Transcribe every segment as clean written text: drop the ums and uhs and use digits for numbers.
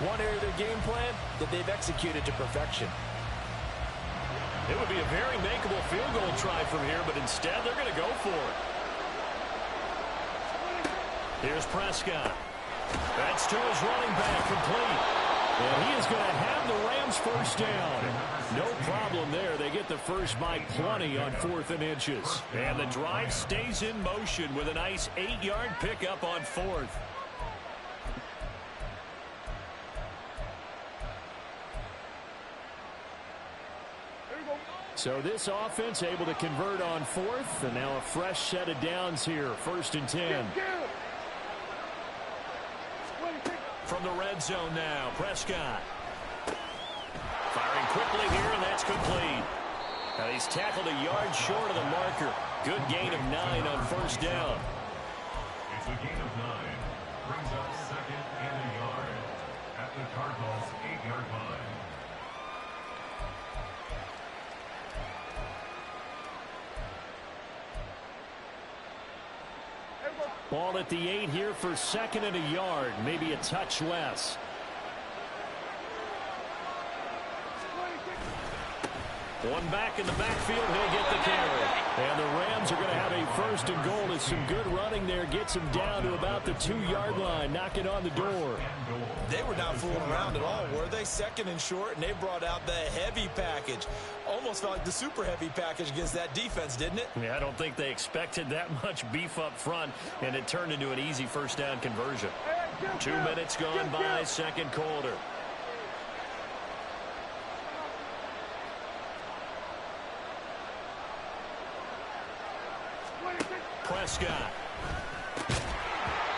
One area of their game plan that they've executed to perfection. It would be a very makeable field goal try from here, but instead they're going to go for it. Here's Prescott. That's to his running back, complete. And he is going to have the Rams first down. No problem there. They get the first by plenty on 4th and inches. And the drive stays in motion with a nice 8-yard pickup on 4th. So this offense able to convert on 4th, and now a fresh set of downs here, 1st and 10. From the red zone now, Prescott. Firing quickly here, and that's complete. Now he's tackled a yard short of the marker. Good gain of 9 on 1st down. It's a gain of 9. Brings up 2nd and a yard at the Cardinals' 8-yard line. Ball at the 8 here for 2nd and a yard, maybe a touch less. One back in the backfield, he'll get the carry. And the Rams are going to have a 1st and goal as some good running there gets him down to about the 2-yard line, knocking on the door. They were not fooling around at all, were they? 2nd and short, and they brought out the heavy package. Almost felt like the super heavy package against that defense, didn't it? Yeah, I don't think they expected that much beef up front, and it turned into an easy 1st down conversion. 2 minutes gone by, 2nd quarter. Prescott.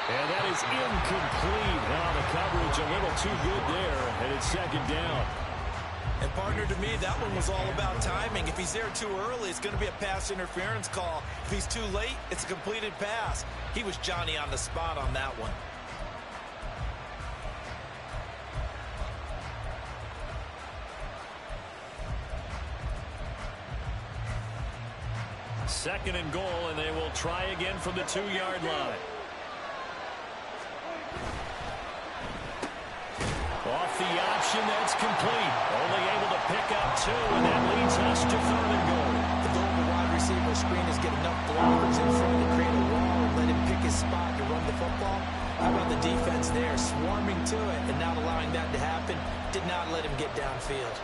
And that is incomplete. Now the coverage a little too good there, and it's 2nd down. And partner, to me, that one was all about timing. If he's there too early, it's going to be a pass interference call. If he's too late, it's a completed pass. He was Johnny on the spot on that one. Second and goal, and they will try again from the 2-yard line. Off the option, that's complete. Only able to pick up 2, and that leads us to 3rd and goal. The goal of the wide receiver screen is get enough blockers in front to create a wall and let him pick his spot to run the football. How about the defense there, swarming to it and not allowing that to happen? Did not let him get downfield.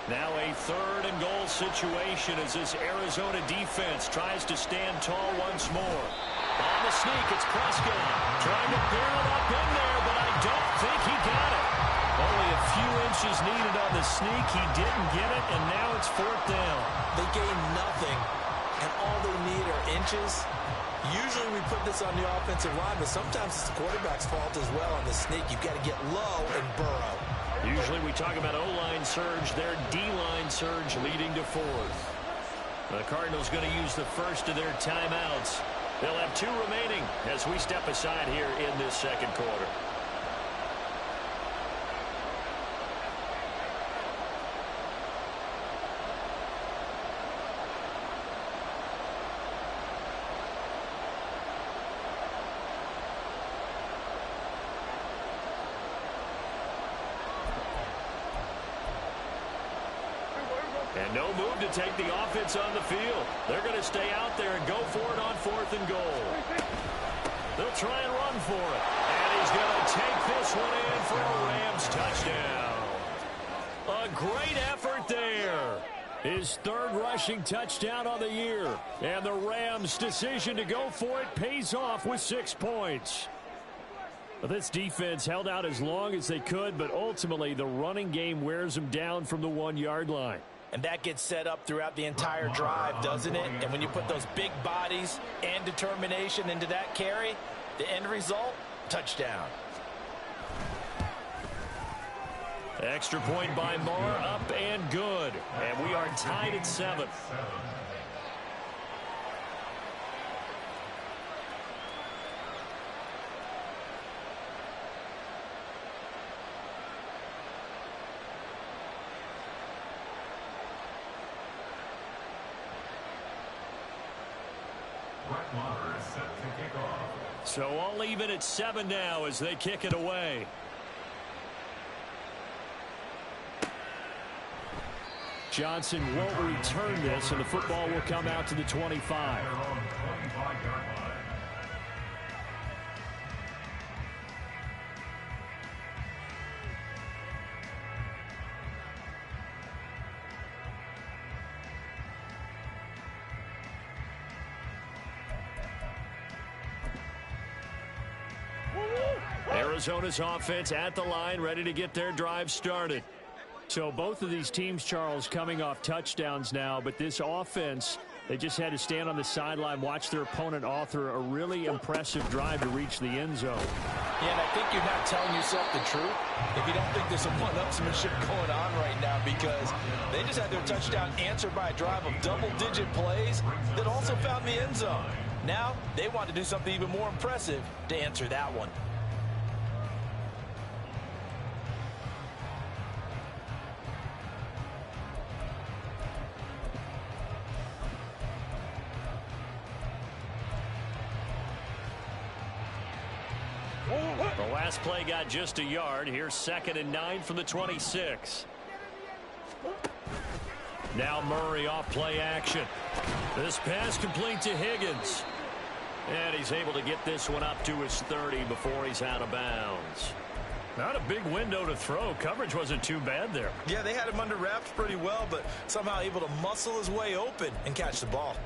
Now a 3rd and goal situation as this Arizona defense tries to stand tall once more. On the sneak, it's Prescott trying to barrel up in there, but I don't think he got it. Only a few inches needed on the sneak. He didn't get it, and now it's 4th down. They gained nothing, and all they need are inches. Usually we put this on the offensive line, but sometimes it's the quarterback's fault as well on the sneak. You've got to get low and burrow. Usually we talk about O-line surge, their D-line surge leading to 4th. The Cardinals going to use the first of their timeouts. They'll have 2 remaining as we step aside here in this 2nd quarter. And no move to take the offense on the field. They're going to stay out there and go for it on 4th and goal. They'll try and run for it. And he's going to take this one in for a Rams touchdown. A great effort there. His 3rd rushing touchdown on the year. And the Rams' decision to go for it pays off with 6 points. But this defense held out as long as they could, but ultimately the running game wears them down from the 1-yard line. And that gets set up throughout the entire drive, doesn't it? And when you put those big bodies and determination into that carry, the end result, touchdown. Extra point by Moore, up and good. And we are tied at 7. Brett Maher quarter is set to kick off. So all even at 7 now as they kick it away. Johnson won't return this, and the football will come out to the 25. They're on the 25-yard line. Arizona's offense at the line, ready to get their drive started. So both of these teams, Charles, coming off touchdowns now, but this offense, they just had to stand on the sideline, watch their opponent author a really impressive drive to reach the end zone. Yeah, and I think you're not telling yourself the truth if you don't think there's some one-upsmanship going on right now, because they just had their touchdown answered by a drive of double-digit plays that also found the end zone. Now they want to do something even more impressive to answer that one. The last play got just a yard. Here's 2nd and 9 from the 26. Now Murray off play action. This pass complete to Higgins. And he's able to get this one up to his 30 before he's out of bounds. Not a big window to throw. Coverage wasn't too bad there. Yeah, they had him under wraps pretty well, but somehow able to muscle his way open and catch the ball.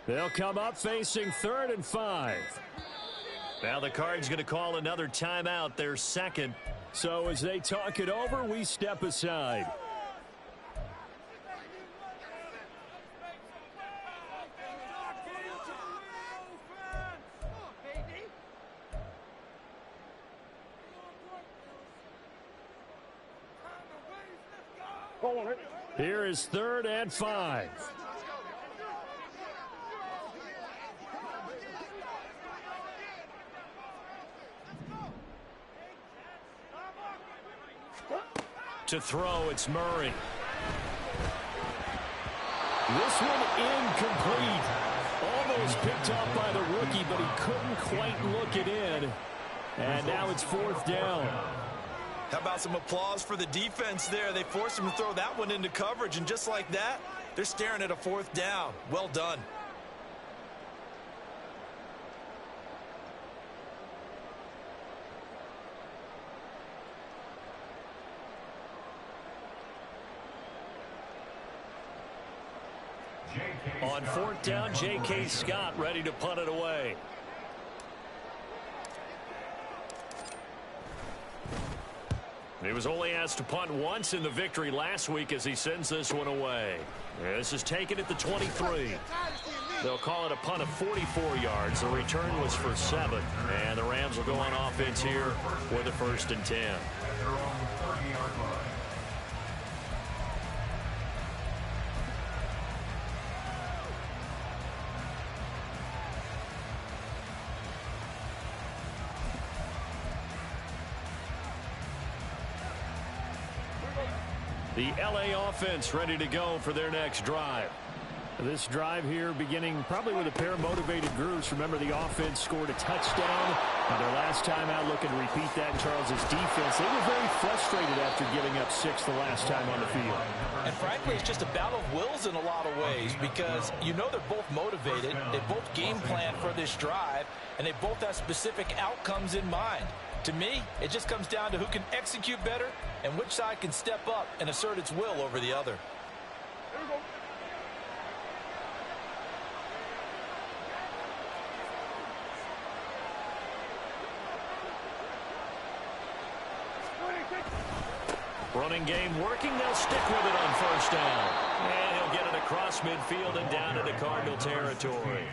They'll come up facing 3rd and 5. Now the Cards going to call another timeout, their second. So as they talk it over, we step aside. Here is 3rd and 5. To throw, it's Murray. This one incomplete. Almost picked off by the rookie, but he couldn't quite look it in. And now it's 4th down. How about some applause for the defense there? They forced him to throw that one into coverage, and just like that, they're staring at a 4th down. Well done. On 4th down, J.K. Scott ready to punt it away. He was only asked to punt once in the victory last week as he sends this one away. This is taken at the 23. They'll call it a punt of 44 yards. The return was for 7. And the Rams will go on offense here with a 1st and 10. They're on the 30-yard line. The L.A. offense ready to go for their next drive. This drive here beginning probably with a pair of motivated groups. Remember, the offense scored a touchdown. And their last time out, looking to repeat that in Charles's defense. They were very frustrated after giving up 6 the last time on the field. And frankly, it's just a battle of wills in a lot of ways, because you know they're both motivated. They both game plan for this drive, and they both have specific outcomes in mind. To me, it just comes down to who can execute better and which side can step up and assert its will over the other. Running game working. They'll stick with it on 1st down. And he'll get it across midfield and down into Cardinal territory.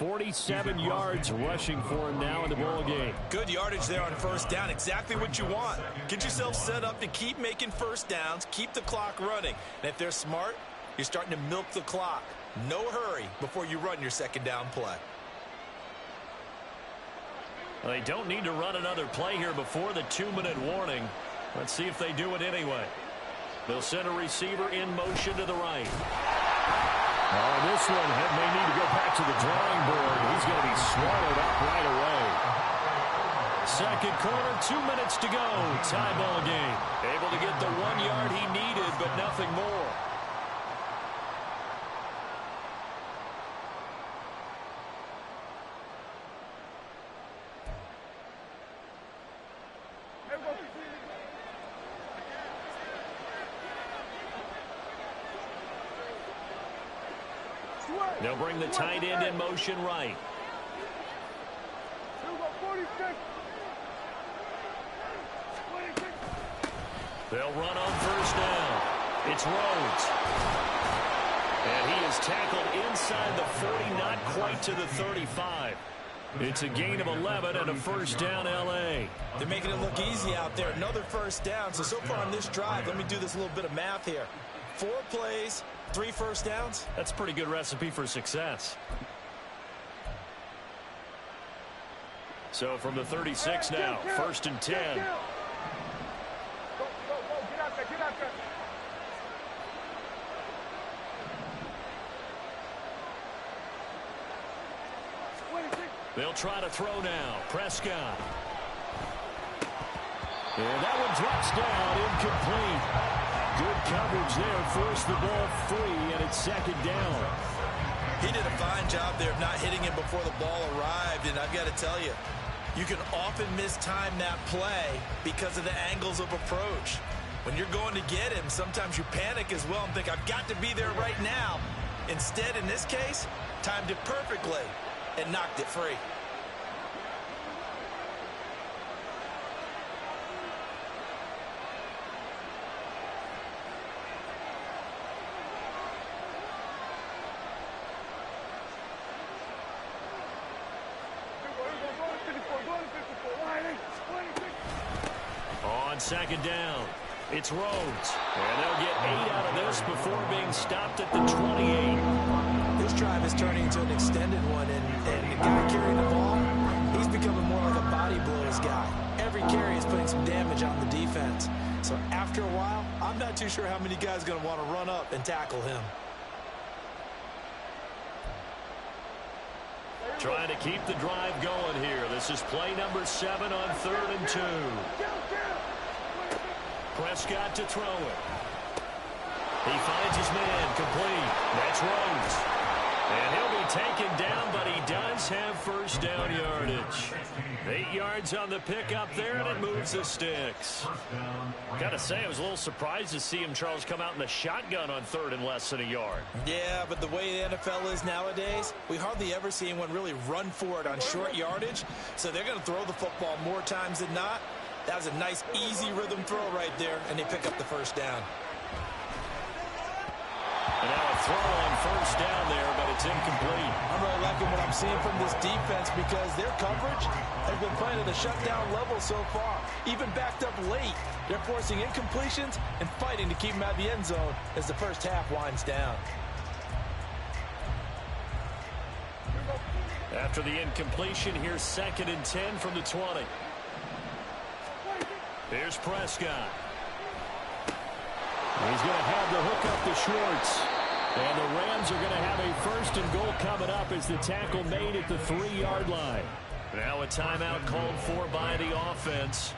47 yards rushing for him now in the ball game. Good yardage there on first down. Exactly what you want. Get yourself set up to keep making first downs, keep the clock running. And if they're smart, you're starting to milk the clock. No hurry before you run your second down play. Well, they don't need to run another play here before the 2-minute warning. Let's see if they do it anyway. They'll send a receiver in motion to the right. Oh, this one may need to go back to the drawing board. He's going to be swallowed up right away. Second quarter, 2 minutes to go. Tie ball game. Able to get the 1 yard he needed, but nothing more. They'll bring the tight end in motion right. They'll run on first down. It's Rhodes. And he is tackled inside the 40, not quite to the 35. It's a gain of 11 and a first down, L.A. They're making it look easy out there. Another first down. So far on this drive, let me do this little bit of math here. 4 plays, 3 first downs. That's a pretty good recipe for success. So from the 36 now, first and 10. Get out there, get out there. They'll try to throw now. Prescott. And that one drops down, incomplete. Good coverage there, forced the ball free, and it's second down. He did a fine job there of not hitting him before the ball arrived, and I've got to tell you, you can often mistime that play because of the angles of approach. When you're going to get him, sometimes you panic as well and think, I've got to be there right now. Instead, in this case, timed it perfectly and knocked it free. On second down, it's Rhodes. And they'll get 8 out of this before being stopped at the 28. This drive is turning into an extended one, and the guy carrying the ball, he's becoming more like a body blows guy. Every carry is putting some damage on the defense. So after a while, I'm not too sure how many guys are going to want to run up and tackle him. Trying to keep the drive going here. This is play number 7 on 3rd and 2. Prescott to throw it. He finds his man complete. That's Rhodes. And he'll be taken down, but he does have first down yardage. 8 yards on the pickup there, and it moves the sticks. Got to say, I was a little surprised to see him, Charles, come out in the shotgun on 3rd and less than a yard. Yeah, but the way the NFL is nowadays, we hardly ever see anyone really run for it on short yardage. So they're going to throw the football more times than not. That was a nice, easy rhythm throw right there, and they pick up the first down. And now a throw on first down there, but it's incomplete. I'm really liking what I'm seeing from this defense because their coverage has been playing at a shutdown level so far. Even backed up late, they're forcing incompletions and fighting to keep them out of the end zone as the first half winds down. After the incompletion, here's 2nd and 10 from the 20. Here's Prescott. He's going to have the hook up to Schwartz. And the Rams are going to have a first and goal coming up as the tackle made at the 3-yard line. Now a timeout called for by the offense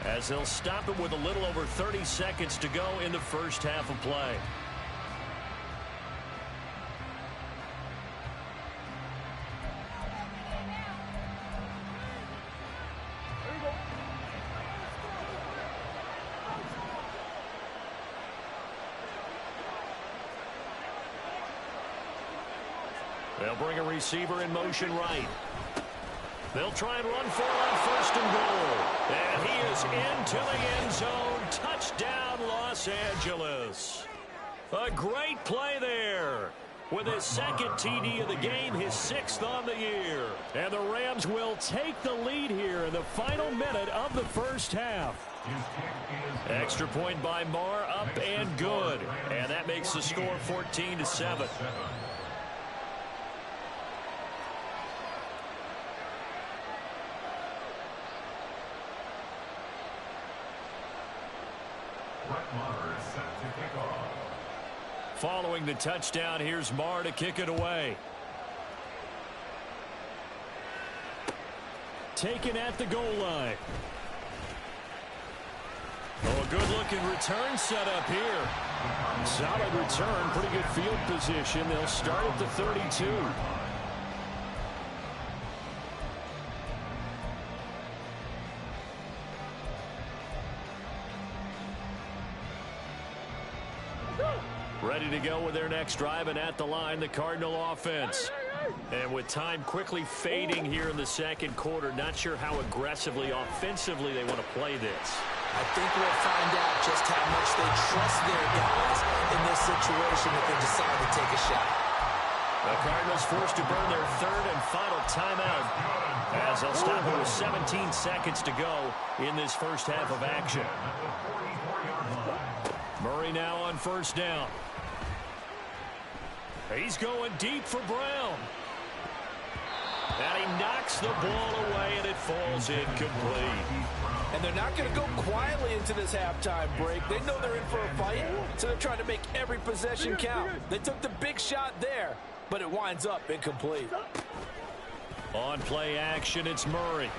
as they'll stop it with a little over 30 seconds to go in the first half of play. They'll bring a receiver in motion right. They'll try and run for it on first and goal. And he is into the end zone. Touchdown, Los Angeles. A great play there. with his second TD of the game, his 6th on the year. And the Rams will take the lead here in the final minute of the first half. Extra point by Marr, up and good. And that makes the score 14-7. Following the touchdown, here's Marr to kick it away. Taken at the goal line. Oh, a good-looking return set up here. Solid return, pretty good field position. They'll start at the 32. Ready to go with their next drive, and at the line, the Cardinal offense. And with time quickly fading here in the second quarter, not sure how aggressively, offensively they want to play this. I think we'll find out just how much they trust their guys in this situation if they decide to take a shot. The Cardinals forced to burn their third and final timeout as they'll stop it with 17 seconds to go in this first half of action. Murray now on first down. He's going deep for Brown. And he knocks the ball away, and it falls incomplete. And they're not going to go quietly into this halftime break. They know they're in for a fight, so they're trying to make every possession count. They took the big shot there, but it winds up incomplete. On play action, it's Murray.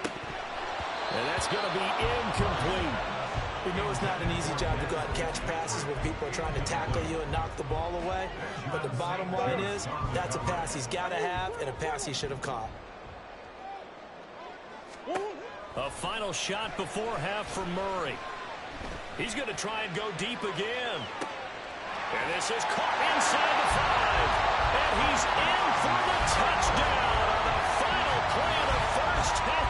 And that's going to be incomplete. You know it's not an easy job to go out and catch passes when people are trying to tackle you and knock the ball away. But the bottom line is, that's a pass he's got to have and a pass he should have caught. A final shot before half for Murray. He's going to try and go deep again. And this is caught inside the 5. And he's in for the touchdown on the final play of the first half.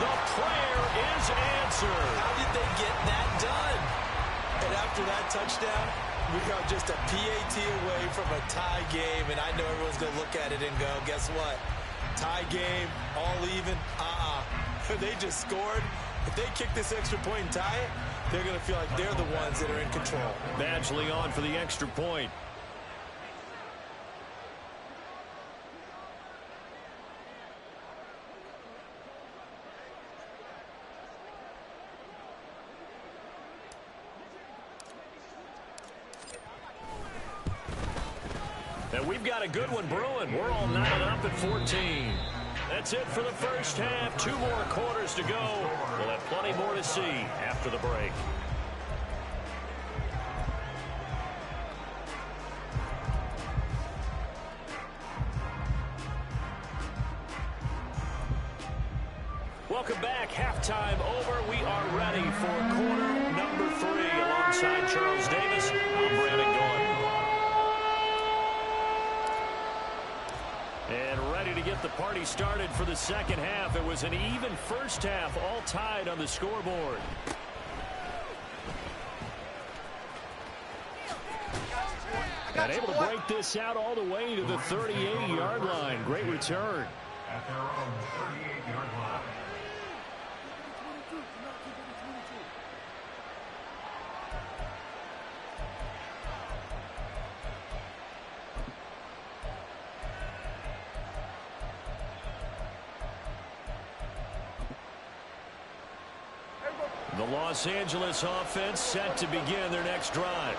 The prayer is answered. How did they get that done? And after that touchdown, we are just a PAT away from a tie game. And I know everyone's going to look at it and go, guess what? Tie game, all even, They just scored. If they kick this extra point and tie it, they're going to feel like they're the ones that are in control. Badgley on for the extra point. And we've got a good one brewing. We're all knotted up at 14. That's it for the first half. 2 more quarters to go. We'll have plenty more to see after the break. Welcome back. Halftime over. We are ready for quarter number 3. Alongside Charles Davis, I'm Brandon Gaudin. And ready to get the party started for the second half. It was an even first half, all tied on the scoreboard. And able to break this out all the way to the 38-yard line. Great return. At their own 38-yard line. The Los Angeles offense set to begin their next drive.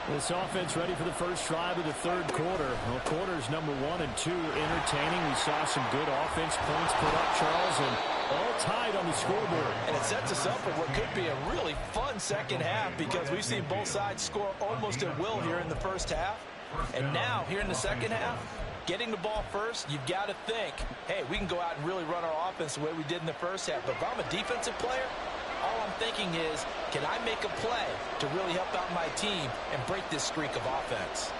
This offense ready for the first drive of the third quarter. Well, quarters number 1 and 2 entertaining. We saw some good offense points put up, Charles, and all tied on the scoreboard. And it sets us up for what could be a really fun second half because we've seen both sides score almost at will here in the first half. And now, here in the second half, getting the ball first, you've got to think, hey, we can go out and really run our offense the way we did in the first half. But if I'm a defensive player, all I'm thinking is, can I make a play to really help out my team and break this streak of offense?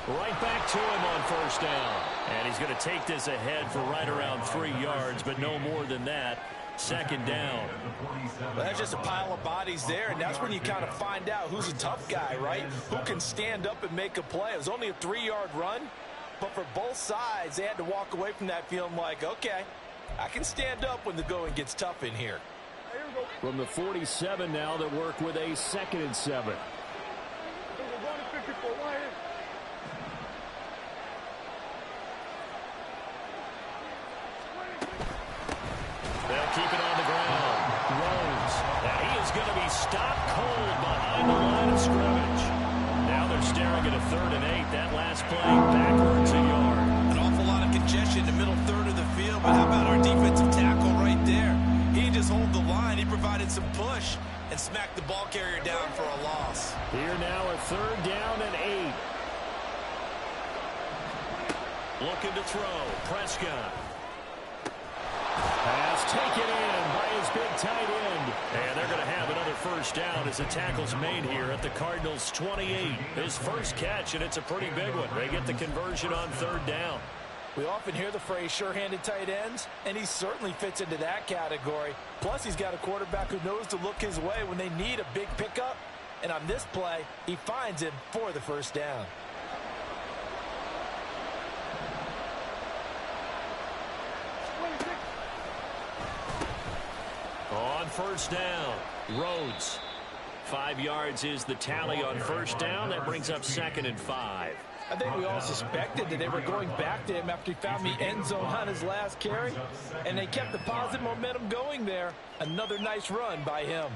Right back to him on first down. And he's going to take this ahead for right around 3 yards, but no more than that. Second down. Well, that's just a pile of bodies there, and that's when you kind of find out who's a tough guy, right? Who can stand up and make a play. It was only a 3-yard run, but for both sides, they had to walk away from that feeling like, okay, I can stand up when the going gets tough in here. From the 47 now, they work with a 2nd and 7. They'll keep it on the ground. Rhodes. Now he is going to be stopped cold behind the line of scrimmage. Now they're staring at a 3rd and 8. That last play backwards a yard. An awful lot of congestion in the middle third of the field, but how about our defensive tackle right there? He didn't just hold the line. He provided some push and smacked the ball carrier down for a loss. Here now a 3rd down and 8. Looking to throw. Prescott. Pass taken in by his big tight end. And they're going to have another 1st down as the tackle's made here at the Cardinals' 28. His first catch, and it's a pretty big one. They get the conversion on 3rd down. We often hear the phrase sure-handed tight ends, and he certainly fits into that category. Plus, he's got a quarterback who knows to look his way when they need a big pickup. And on this play, he finds him for the 1st down. On 1st down, Rhodes. 5 yards is the tally on 1st down. That brings up 2nd and 5. I think we all suspected that they were going back to him after he found the end zone on his last carry, and they kept the positive momentum going there. Another nice run by him.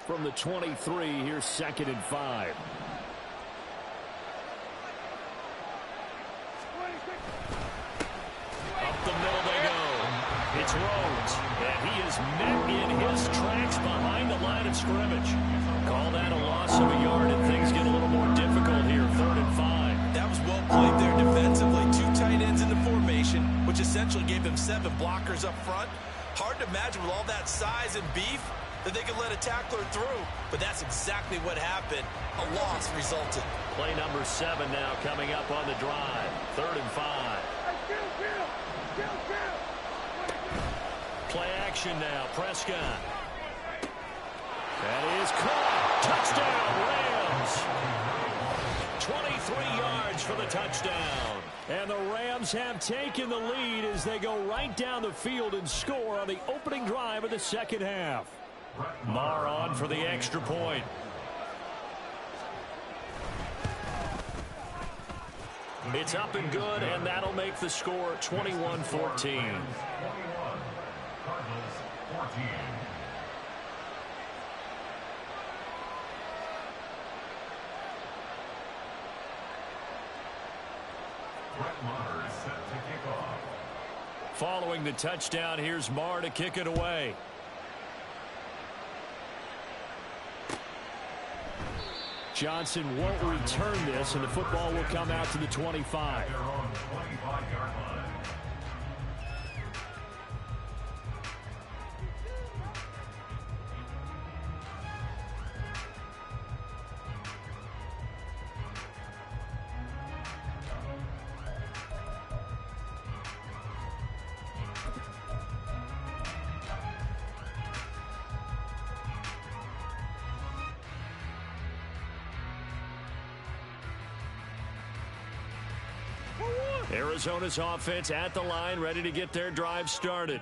From the 23, here's 2nd and 5. Up the middle they go. It's Rhodes, and he is met in his tracks behind the line of scrimmage. Call that a loss of a yard, and things get a little more difficult here, 3rd and 5. That was well played there defensively. 2 tight ends in the formation, which essentially gave them 7 blockers up front. Hard to imagine with all that size and beef that they could let a tackler through, but that's exactly what happened. A loss resulted. Play number 7 now coming up on the drive, 3rd and 5. Play action now, Prescott. That is caught. Touchdown, Rams. 23 yards for the touchdown. And the Rams have taken the lead as they go right down the field and score on the opening drive of the 2nd half. Marr on for the extra point. It's up and good, and that'll make the score 21-14. Cardinals 14. Brett Maher is set to kick off. Following the touchdown, here's Marr to kick it away. Johnson won't return this, and the football will come out to the 25. They're on the 25-yard line. Arizona's offense at the line, ready to get their drive started.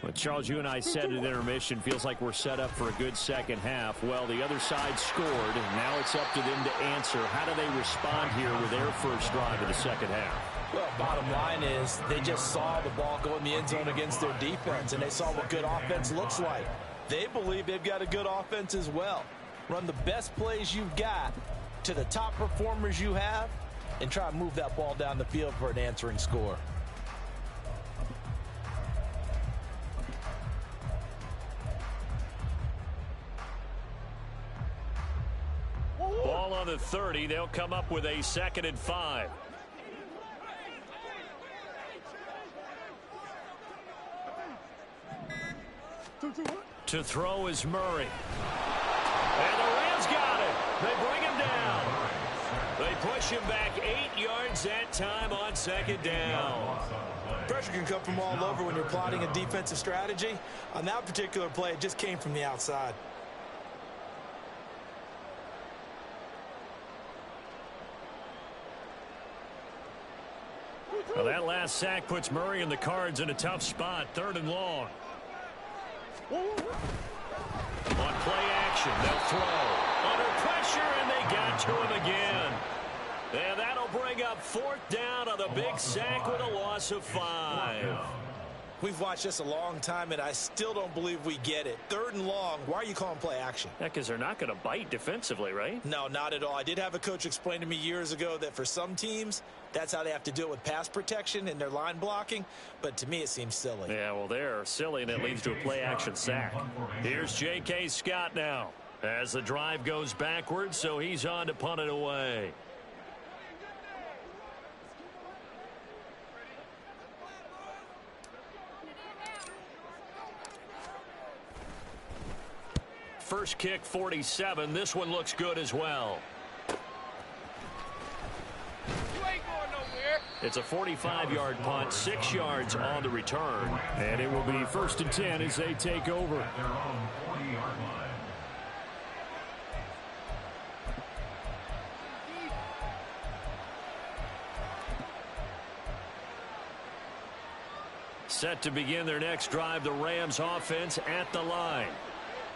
Well, Charles, you and I said at intermission, feels like we're set up for a good 2nd half. Well, the other side scored, and now it's up to them to answer. How do they respond here with their first drive of the 2nd half? Well, bottom line is they just saw the ball go in the end zone against their defense, and they saw what good offense looks like. They believe they've got a good offense as well. Run the best plays you've got to the top performers you have, and try to move that ball down the field for an answering score. Ball on the 30. They'll come up with a 2nd and 5. To throw is Murray. And the Rams got it. They bring him down. They push him back 8 yards that time on second down. Pressure can come from all over when you're plotting a defensive strategy. On that particular play, it just came from the outside. Well, that last sack puts Murray and the Cards in a tough spot. 3rd and long. On play action, they'll throw. Under pressure, and they got to him again. And that'll bring up 4th down on the big sack with a loss of 5. We've watched this a long time, and I still don't believe we get it. 3rd and long. Why are you calling play action? Yeah, because they're not going to bite defensively, right? No, not at all. I did have a coach explain to me years ago that for some teams, that's how they have to deal with pass protection and their line blocking. But to me, it seems silly. Yeah, well, they're silly, and it leads to a play-action sack. Here's J.K. Scott now as the drive goes backwards, so he's on to punt it away. First kick, 47. This one looks good as well. It's a 45-yard punt, 6 yards on the return. And it will be 1st and 10 as they take over. At their own 40-yard line. Set to begin their next drive, the Rams offense at the line.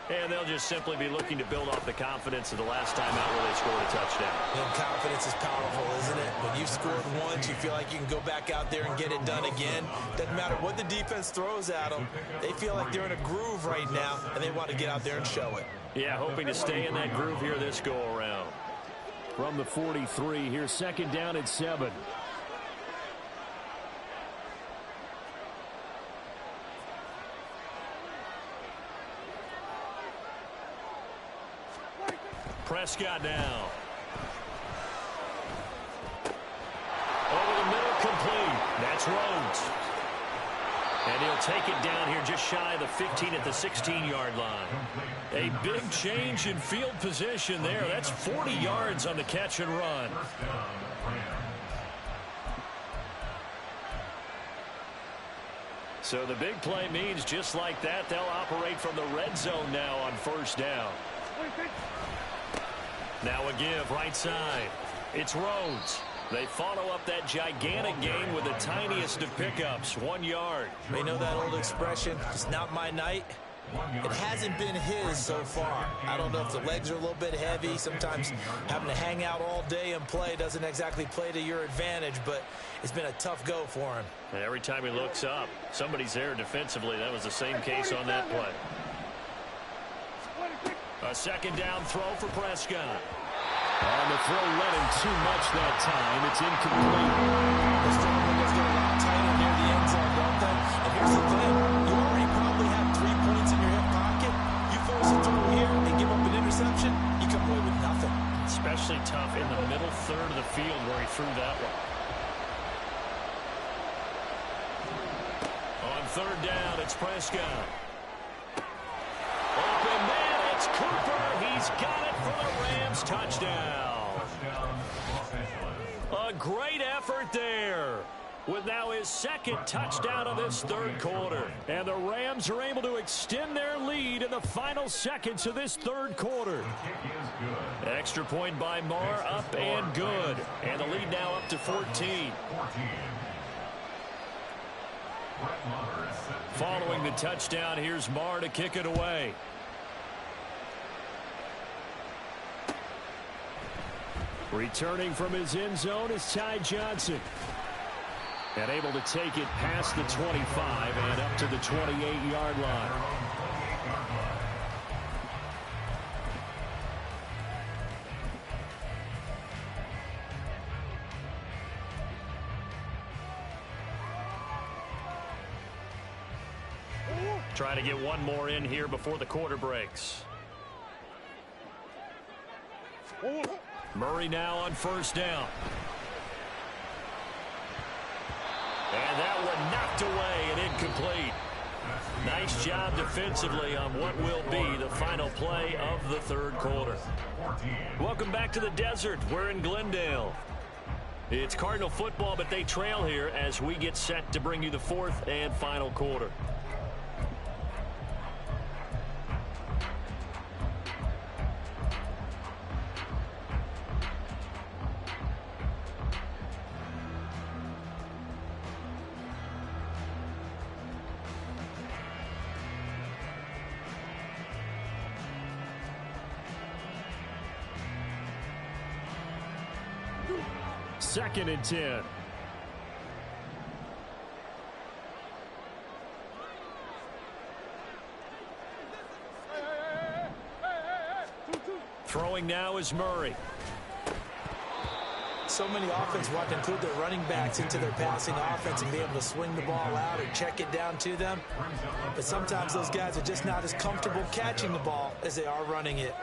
And they'll just simply be looking to build off the confidence of the last time out where they scored a touchdown. And confidence is powerful, isn't it? When you've scored once, you feel like you can go back out there and get it done again. Doesn't matter what the defense throws at them. They feel like they're in a groove right now, and they want to get out there and show it. Yeah, hoping to stay in that groove here this go-around. From the 43, here's 2nd down at 7. Prescott now. Over the middle, complete. That's Rhodes. And he'll take it down here just shy of the 15 at the 16-yard line. A big change in field position there. That's 40 yards on the catch and run. So the big play means just like that, they'll operate from the red zone now on 1st down. Now a give right side. It's Rhodes. They follow up that gigantic gain with the tiniest of pickups, 1 yard. They know that old expression, it's not my night. It hasn't been his so far. I don't know if the legs are a little bit heavy. Sometimes having to hang out all day and play doesn't exactly play to your advantage, but it's been a tough go for him. And every time he looks up, somebody's there defensively. That was the same case on that play. A 2nd down throw for Prescott. On the throw, led him too much that time. It's incomplete. Those throw windows get a lot tighter near the end zone, don't they? And here's the thing. You already probably have 3 points in your hip pocket. You force a throw here and give up an interception, you come away with nothing. Especially tough in the middle third of the field where he threw that one. On 3rd down, it's Prescott. Open man, it's Cooper. He's got it for the Rams. Touchdown. A great effort there. With now his 2nd touchdown of this 3rd quarter. And the Rams are able to extend their lead in the final seconds of this 3rd quarter. Extra point by Marr, up and good. And the lead now up to 14. Following the touchdown, here's Marr to kick it away. Returning from his end zone is Ty Johnson. And able to take it past the 25 and up to the 28-yard line. Trying to get one more in here before the quarter breaks. Murray now on 1st down. And that one knocked away and incomplete. Nice job defensively on what will be the final play of the third quarter. Welcome back to the desert. We're in Glendale. It's Cardinal football, but they trail here as we get set to bring you the fourth and final quarter. Second and 10. Throwing now is Murray. So many offenses want to include their running backs into their passing offense and be able to swing the ball out or check it down to them. But sometimes those guys are just not as comfortable catching the ball as they are running it.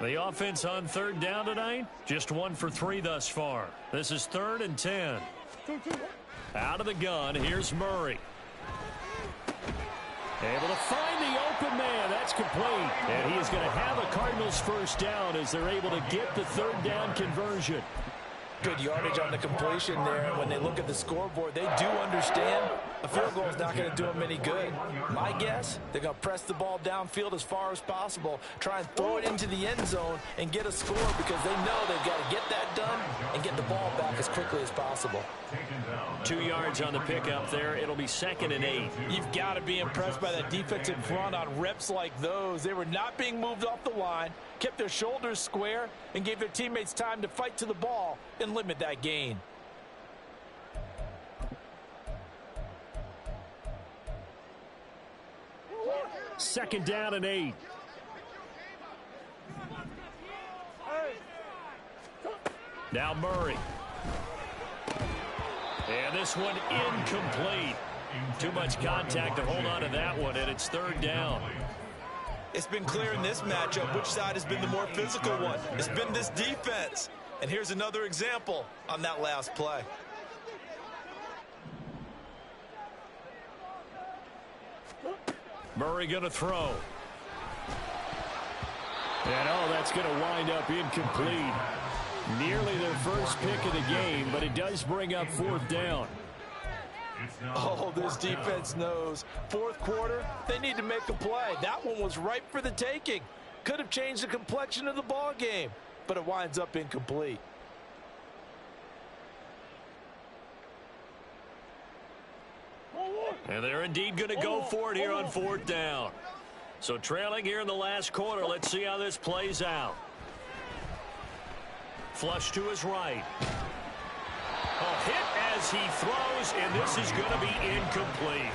The offense on third down tonight, just 1 for 3 thus far. This is 3rd and 10. Out of the gun, here's Murray. Able to find the open man. That's complete. And he is going to have a Cardinals first down as they're able to get the third down conversion. Good yardage on the completion there. And when they look at the scoreboard, they do understand a field goal is not going to do them any good. My guess, they're going to press the ball downfield as far as possible, try and throw it into the end zone and get a score because they know they've got to get that done and get the ball back as quickly as possible. 2 yards on the pickup there. It'll be 2nd and 8. You've got to be impressed by that defensive front on reps like those. They were not being moved off the line, kept their shoulders square, and gave their teammates time to fight to the ball and limit that gain. Second down and 8. Now Murray. And this one incomplete. Too much contact to hold on to that one, and it's 3rd down. It's been clear in this matchup which side has been the more physical one. It's been this defense. And here's another example on that last play. Murray going to throw. And that's going to wind up incomplete. Nearly their first pick of the game, but it does bring up 4th down. Oh, this defense knows. 4th quarter, they need to make a play. That one was ripe for the taking. Could have changed the complexion of the ball game, but it winds up incomplete. And they're indeed going to go for it here on 4th down. So trailing here in the last quarter, let's see how this plays out. Flush to his right. A hit as he throws, and this is going to be incomplete.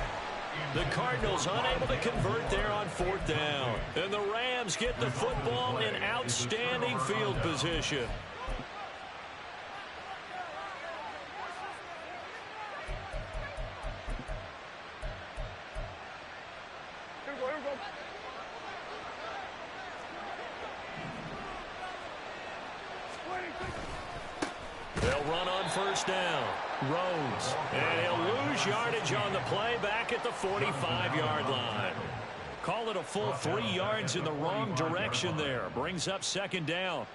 The Cardinals unable to convert there on 4th down. And the Rams get the football in outstanding field position. They'll run on 1st down. Rhodes. And he'll lose yardage on the play back at the 45-yard line. Call it a full 3 yards in the wrong direction there. Brings up 2nd down.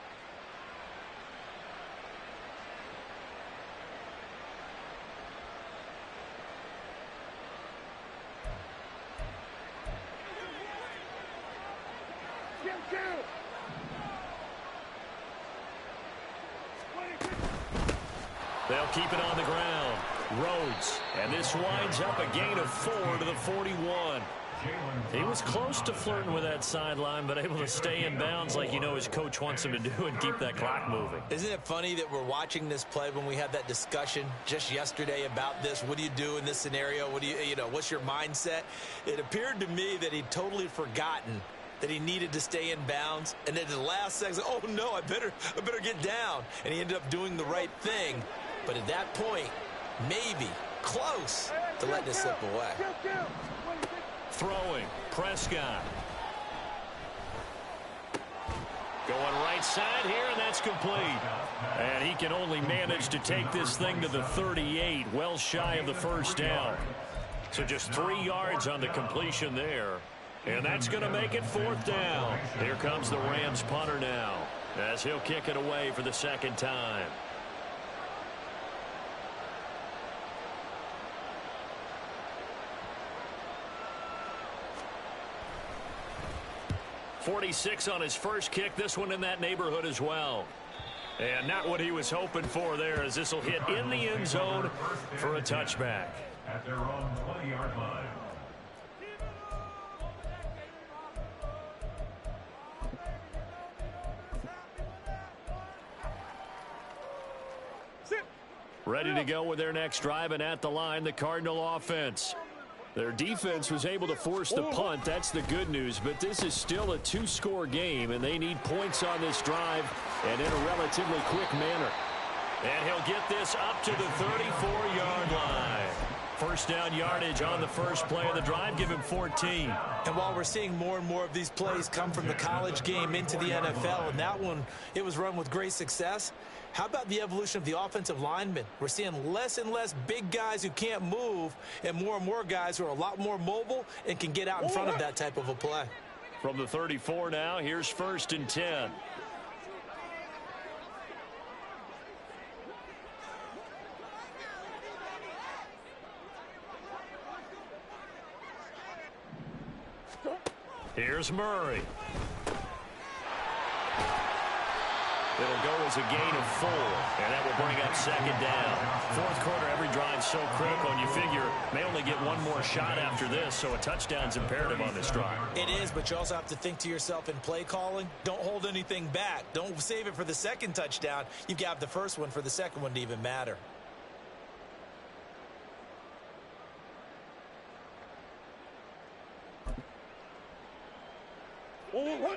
They'll keep it on the ground. Rhodes. And this winds up a gain of 4 to the 41. He was close to flirting with that sideline, but able to stay in bounds like his coach wants him to do and keep that clock moving. Isn't it funny that we're watching this play when we had that discussion just yesterday about this? What do you do in this scenario? What do what's your mindset? It appeared to me that he'd totally forgotten that he needed to stay in bounds, and then at the last second, oh no, I better get down. And he ended up doing the right thing. But at that point, maybe close to letting it slip away. Throwing, Prescott. Going right side here, and that's complete. And he can only manage to take this thing to the 38, well shy of the first down. So just 3 yards on the completion there. And that's going to make it 4th down. Here comes the Rams punter now, as he'll kick it away for the second time. .46 on his first kick. This one in that neighborhood as well. And not what he was hoping for there, as this will hit in the end zone for a touchback. At their own 20-yard line. Ready to go with their next drive, and at the line, the Cardinal offense. Their defense was able to force the punt. That's the good news, but this is still a 2-score game, and they need points on this drive and in a relatively quick manner. And he'll get this up to the 34-yard line. First down yardage on the first play of the drive. Give him 14. And while we're seeing more and more of these plays come from the college game into the NFL, and that one, it was run with great success, how about the evolution of the offensive linemen? We're seeing less and less big guys who can't move and more guys who are a lot more mobile and can get out in front of that type of a play. From the 34 now, here's 1st and 10. Here's Murray. It'll go as a gain of 4, and that will bring up 2nd down. 4th quarter, every drive so critical, and you figure may only get one more shot after this, so a touchdown's imperative on this drive. It is, but you also have to think to yourself in play calling, don't hold anything back. Don't save it for the second touchdown. You've got the first one for the second one to even matter.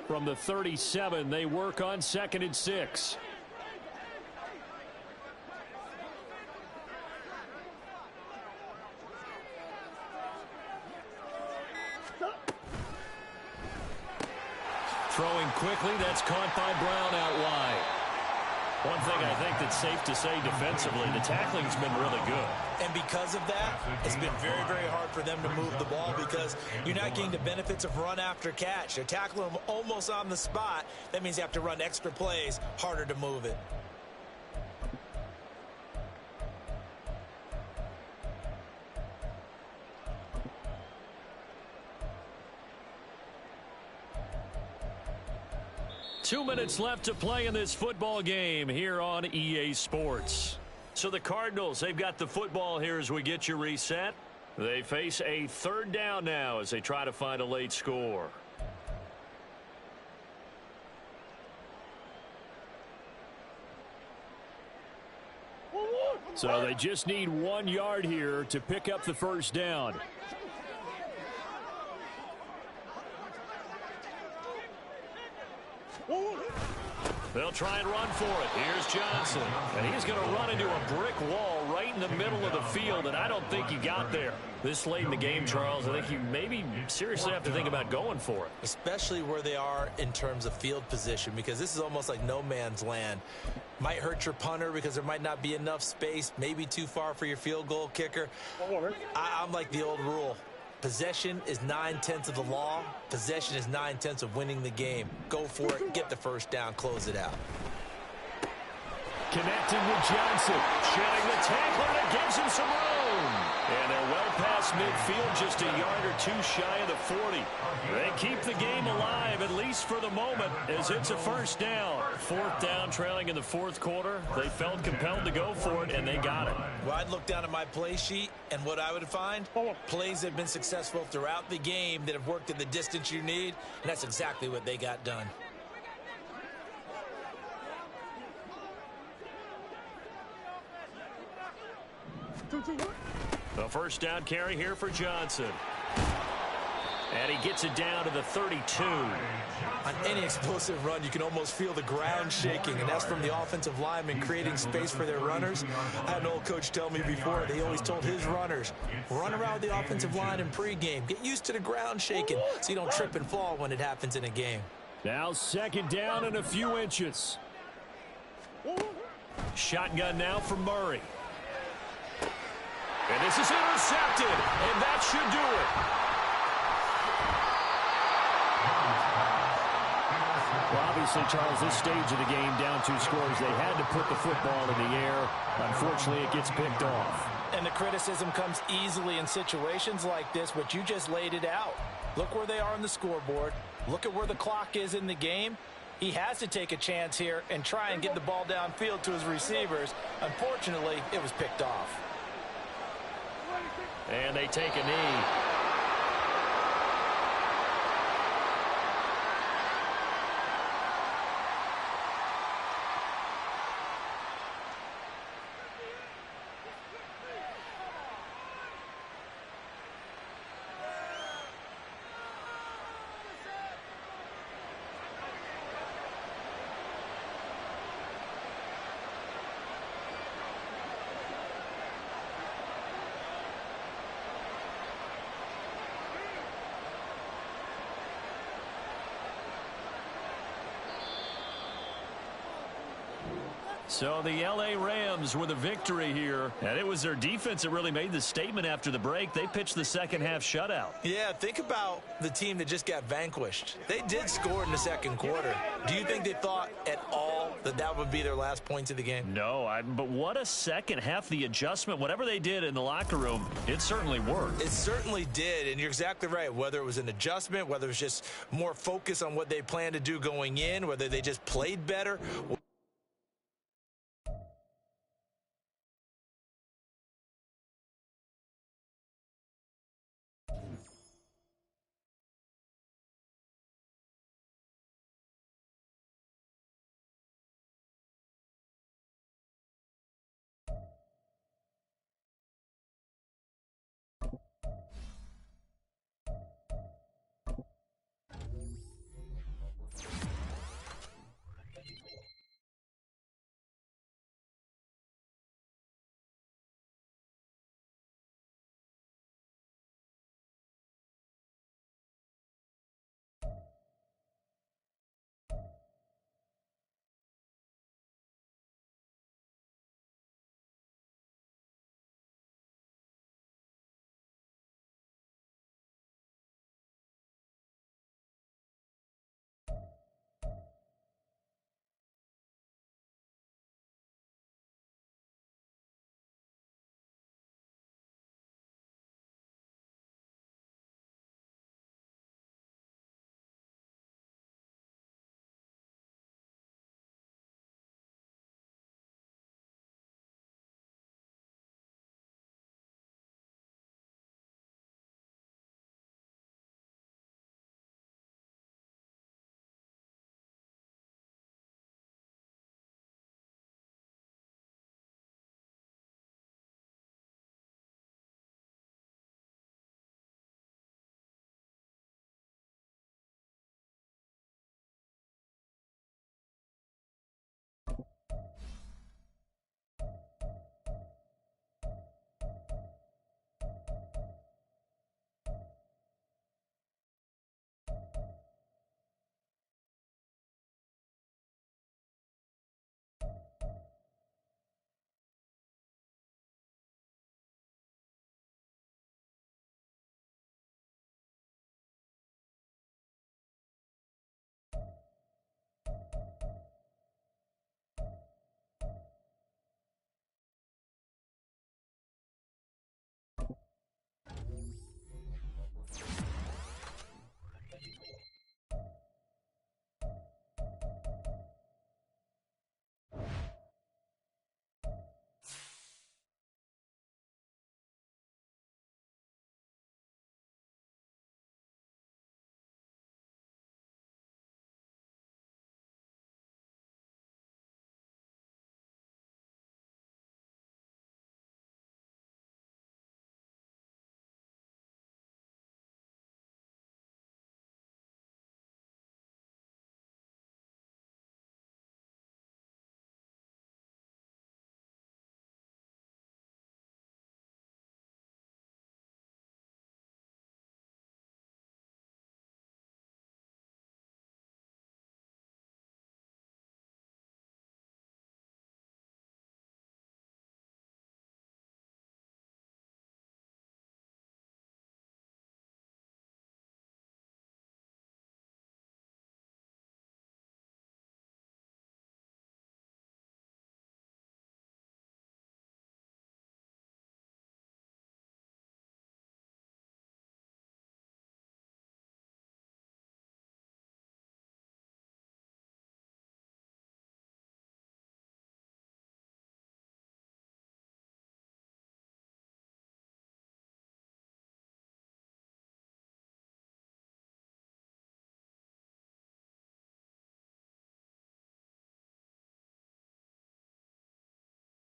From the 37, they work on 2nd and 6. Throwing quickly, that's caught by Brown out wide. One thing I think that's safe to say defensively, the tackling's been really good. And because of that, it's been very, very hard for them to move the ball because you're not getting the benefits of run after catch. They're tackling them almost on the spot. That means you have to run extra plays, harder to move it. Two minutes left to play in this football game here on EA Sports. So the Cardinals, they've got the football here as we get you reset. They face a 3rd down now as they try to find a late score. So they just need 1 yard here to pick up the first down. They'll try and run for it. Here's Johnson. And he's going to run into a brick wall right in the middle of the field, and I don't think he got there. This late in the game, Charles, I think you maybe seriously have to think about going for it. Especially where they are in terms of field position, because this is almost like no man's land. Might hurt your punter because there might not be enough space, maybe too far for your field goal kicker. I'm like the old rule. Possession is 9/10 of the law. Possession is 9/10 of winning the game. Go for it. Get the first down. Close it out. Connected with Johnson. Shedding the tackler that gives him some room. And they're well past midfield, just a yard or two shy of the 40. They keep the game alive, at least for the moment, as it's a first down. 4th down, trailing in the 4th quarter. They felt compelled to go for it, and they got it. Well, I'd look down at my play sheet, and what I would find, plays that have been successful throughout the game that have worked in the distance you need, and that's exactly what they got done. The first down carry here for Johnson. And he gets it down to the 32. On any explosive run, you can almost feel the ground shaking, and that's from the offensive linemen creating space for their runners. I had an old coach tell me before, they always told his runners, run around the offensive line in pregame. Get used to the ground shaking so you don't trip and fall when it happens in a game. Now 2nd down and a few inches. Shotgun now for Murray. And this is intercepted, and that should do it. Well, obviously, Charles, this stage of the game, down 2 scores, they had to put the football in the air. Unfortunately, it gets picked off. And the criticism comes easily in situations like this, but you just laid it out. Look where they are on the scoreboard. Look at where the clock is in the game. He has to take a chance here and try and get the ball downfield to his receivers. Unfortunately, it was picked off. And they take a knee. So the L.A. Rams with a victory here. And it was their defense that really made the statement after the break. They pitched the second-half shutout. Yeah, think about the team that just got vanquished. They did score in the second quarter. Do you think they thought at all that that would be their last points of the game? No, but what a second half. The adjustment, whatever they did in the locker room, it certainly worked. It certainly did, and you're exactly right. Whether it was an adjustment, whether it was just more focus on what they planned to do going in, whether they just played better.